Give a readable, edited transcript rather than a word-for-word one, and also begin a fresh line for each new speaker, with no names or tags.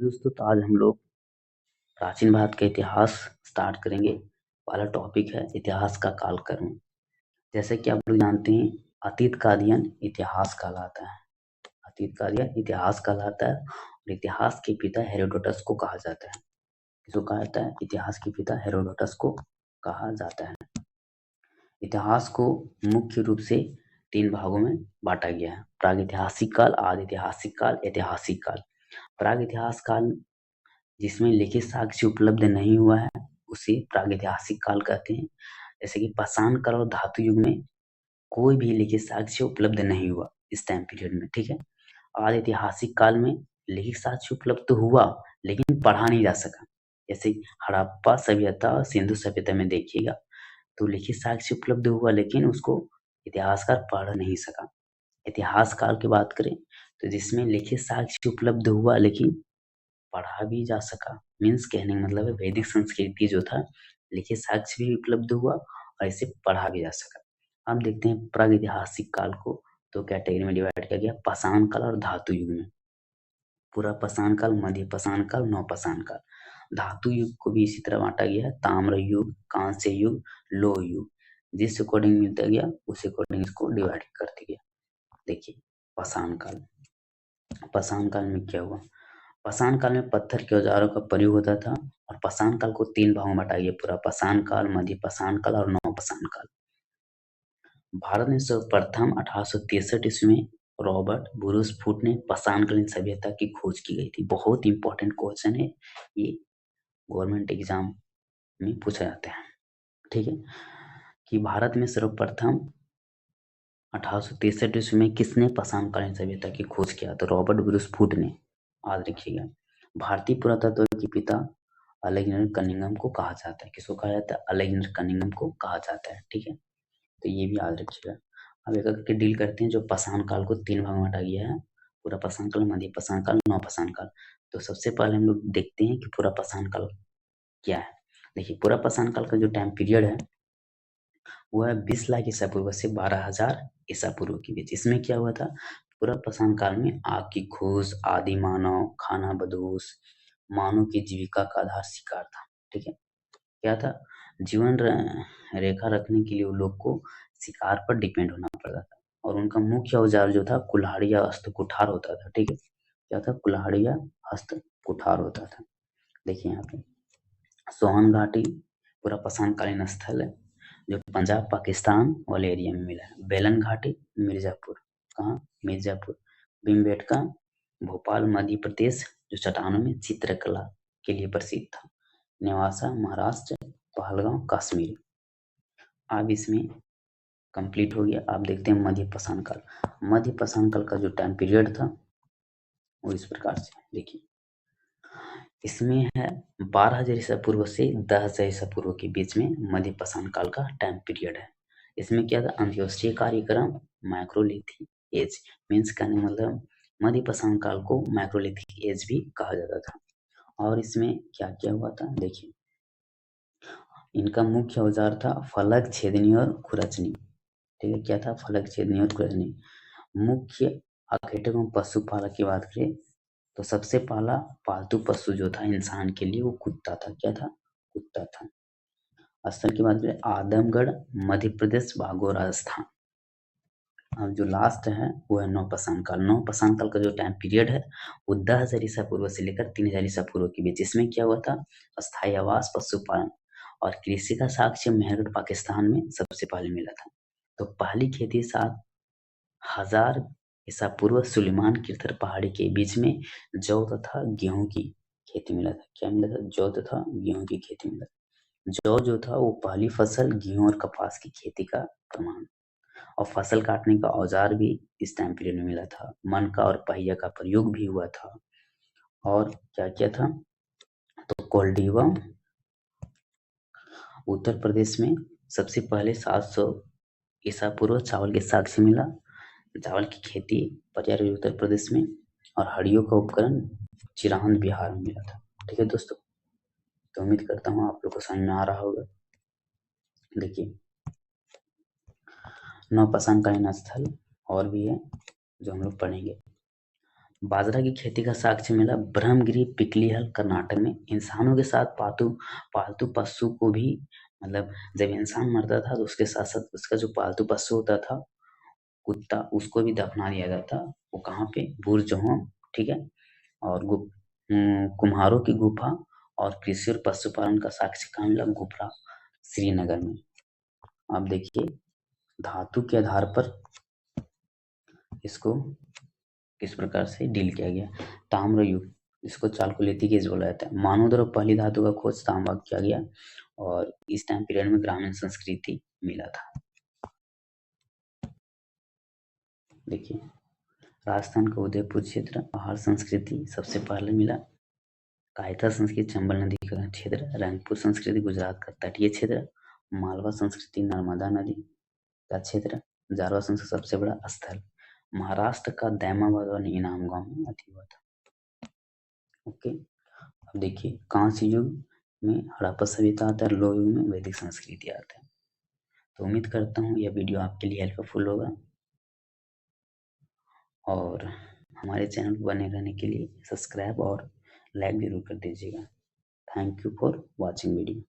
दोस्तों तो आज हम लोग प्राचीन भारत का इतिहास स्टार्ट करेंगे। पहला टॉपिक है इतिहास का कालक्रम। जैसे कि आप लोग जानते हैं, अतीत का अध्ययन इतिहास कहलाता है। अतीत का अध्ययन इतिहास कहलाता है और इतिहास के पिता हेरोडोटस को कहा जाता है। किसको कहा जाता है? इतिहास के पिता हेरोडोटस को कहा जाता है। इतिहास को मुख्य रूप से 3 भागों में बांटा गया है: प्रागैतिहासिक काल, आदि ऐतिहासिक काल, ऐतिहासिक काल। प्रागैतिहासिक काल जिसमें लिखित साक्ष्य उपलब्ध नहीं हुआ है उसे प्रागैतिहासिक काल कहते हैं। जैसे कि पाषाण काल और धातु युग में कोई भी लिखित साक्ष्य उपलब्ध नहीं हुआ इस टाइम पीरियड में, ठीक है। आदि ऐतिहासिक काल में लिखित साक्ष्य उपलब्ध तो हुआ लेकिन पढ़ा नहीं जा सका। जैसे हड़प्पा सभ्यता और सिंधु सभ्यता में देखिएगा तो लिखित साक्ष्य उपलब्ध हुआ लेकिन उसको इतिहासकार पढ़ नहीं सका। इतिहास काल की बात करें तो जिसमें लिखित साक्ष्य उपलब्ध हुआ लेकिन पढ़ा भी जा सका। मीन्स कहने का मतलब है वैदिक संस्कृति जो था लिखित साक्ष्य भी उपलब्ध हुआ और इसे पढ़ा भी जा सका। हम देखते हैं प्रागैतिहासिक काल को दो कैटेगरी में डिवाइड किया गया: पाषाण काल और धातु युग में। पूरा पाषाण काल, मध्य पाषाण काल, नवपाषाण काल। धातु युग को भी इसी तरह बांटा गया है: ताम्र युग, कांस्य युग, लौह युग। जिस अकॉर्डिंग मिलता गया उस अकॉर्डिंग इसको डिवाइड करते गया। देखिए पाषाण काल। पाषाण काल में क्या हुआ? पाषाण काल में पत्थर के औजारों का प्रयोग होता था और पाषाण काल को 3 भागों में बांटा गया: पूरा पाषाण काल, मध्य पाषाण काल और नवपाषाण काल। भारत में सर्वप्रथम 1863 ईस्वी में रॉबर्ट ब्रूस फुट ने पाषाणकालीन सभ्यता की खोज की गई थी। बहुत इंपॉर्टेंट क्वेश्चन है ये, गवर्नमेंट एग्जाम में पूछा जाता है, ठीक है। कि भारत में सर्वप्रथम 1863 ईस्वी में किसने पाषाणकालीन सभ्यता की खोज किया? तो रॉबर्ट ब्रूस फुट ने। याद रखिएगा। भारतीय पुरातत्व के पिता अलेक्जेंडर कनिंघम को कहा जाता है। किसको कहा जाता है? अलेक्जेंडर कनिंघम को कहा जाता है, ठीक है। तो ये भी याद रखिएगा। अब एक करके डील करते हैं। जो पाषाण काल को 3 भाग में बांटा गया है: पूरा पाषाण काल, मध्य पाषाण काल, नवपाषाण काल। तो सबसे पहले हम लोग देखते हैं कि पूरा पाषाण काल क्या है। देखिए पूरा पाषाण काल का जो टाइम पीरियड है वो है 20 लाख ईसा पूर्व से 12,000 ईसा पूर्व के बीच। इसमें क्या हुआ था? पूरा पाषाण काल में आग की खोज, आदि मानव, खाना बदोश, मानव की जीविका का आधार शिकार था, ठीक है। क्या था? जीवन रेखा रखने के लिए उन लोग को शिकार पर डिपेंड होना पड़ता था और उनका मुख्य औजार जो था कुल्हाड़ी या हस्त कुठार होता था, ठीक है। क्या था? कुल्हाड़ी या हस्त कुठार होता था। देखिए यहाँ पे सोहन घाटी पूरा पाषाणकालीन स्थल है जो पंजाब पाकिस्तान वाले एरिया में मिला है। बेलन घाटी मिर्जापुर, कहाँ? मिर्जापुर। भीमबेटका भोपाल मध्य प्रदेश जो चट्टानों में चित्रकला के लिए प्रसिद्ध था। नेवासा महाराष्ट्र, पहलगांव कश्मीर। अब इसमें कंप्लीट हो गया। आप देखते हैं मध्य पाषाण काल। मध्य पाषाण काल का जो टाइम पीरियड था वो इस प्रकार से है। देखिए इसमें है 12,000 ईसा पूर्व से 10,000 ईसा पूर्व के बीच में मध्य पाषाण काल का टाइम पीरियड है। इसमें क्या था? अंत्योदय कार्यक्रम, माइक्रोलिथिक एज। मीन्स कहने मतलब मध्य पाषाण काल को माइक्रोलिथिक एज भी कहा जाता था। और इसमें क्या क्या हुआ था? देखिए इनका मुख्य औजार था फलक, छेदनी और खुरचनी, ठीक है। क्या था? फलक, छेदनी और खुरचनी। मुख्य आखेटक एवं पशुपालक की बात करें तो सबसे पहला पालतू पशु जो था इंसान के लिए वो कुत्ता था। क्या था? कुत्ता था। स्थल की बात करें आदमगढ़, मध्य प्रदेश, भागो राजस्थान। अब जो लास्ट है वो है नवपाषाण काल। नवपाषाण काल का जो टाइम पीरियड है वो 10,000 ईसा पूर्व से लेकर 3,000 ईसा पूर्व के बीच। इसमें क्या हुआ था? स्थायी आवास, पशुपालन और कृषि का साक्ष्य मेहरगढ़ पाकिस्तान में सबसे पहले मिला था। तो पहली खेती 7,000 ईसा पूर्व सुलेमान कीर्तर पहाड़ी के बीच में जौ तथा गेहूं की खेती मिला था। क्या मिला था? जौ तथा गेहूं की खेती मिला था। जौ जो था वो पहली फसल, गेहूं और कपास की खेती का प्रमाण और फसल काटने का औजार भी इस टाइम पीरियड में मिला था। मनका और पहिया का प्रयोग भी हुआ था। और क्या क्या था? तो कोल्डिवा उत्तर प्रदेश में सबसे पहले 700 ईसा पूर्व चावल के साक्ष्य मिला। चावल की खेती पर्याय उत्तर प्रदेश में और हड़ियों का उपकरण चिरांद बिहार में मिला था, ठीक है दोस्तों। तो उम्मीद करता हूँ आप लोग को समझ में आ रहा होगा। देखिए नवपाषाण कालीन स्थल और भी है जो हम लोग पढ़ेंगे। बाजरा की खेती का साक्ष्य मिला ब्रह्मगिरी पिकलीहल कर्नाटक में। इंसानों के साथ पालतू पशु को भी, मतलब जब इंसान मरता था तो उसके साथ साथ उसका जो पालतू पशु होता था, कुत्ता, उसको भी दफना दिया जाता। वो कहाँ पे? बुरजहों, ठीक है। और कुम्हारों की गुफा और कृषि और पशुपालन का साक्ष्य कहाँ मिला? गुफरा, श्रीनगर में। अब देखिए धातु के आधार पर इसको किस प्रकार से डील किया गया। ताम्र युग, इसको चालकोलिथिक एज बोला जाता है। मानव द्वारा पहली धातु का खोज तांबा किया गया और इस टाइम पीरियड में ग्रामीण संस्कृति मिला था। देखिए राजस्थान का उदयपुर क्षेत्र आहार संस्कृति सबसे पहले मिला। कायथा संस्कृति चंबल नदी का क्षेत्र। रंगपुर संस्कृति गुजरात का तटीय क्षेत्र। मालवा संस्कृति नर्मदा नदी का क्षेत्र। जारवा संस्कृति सबसे बड़ा स्थल महाराष्ट्र का दैमाबाद और इनाम गांव में अति हुआ था। ओके, अब देखिए कांस्य युग में हड़प्पा सभ्यता आता है, लोह युग में वैदिक संस्कृति आता है। तो उम्मीद करता हूँ यह वीडियो आपके लिए हेल्पफुल होगा और हमारे चैनल पर बने रहने के लिए सब्सक्राइब और लाइक जरूर कर दीजिएगा। Thank you for watching video.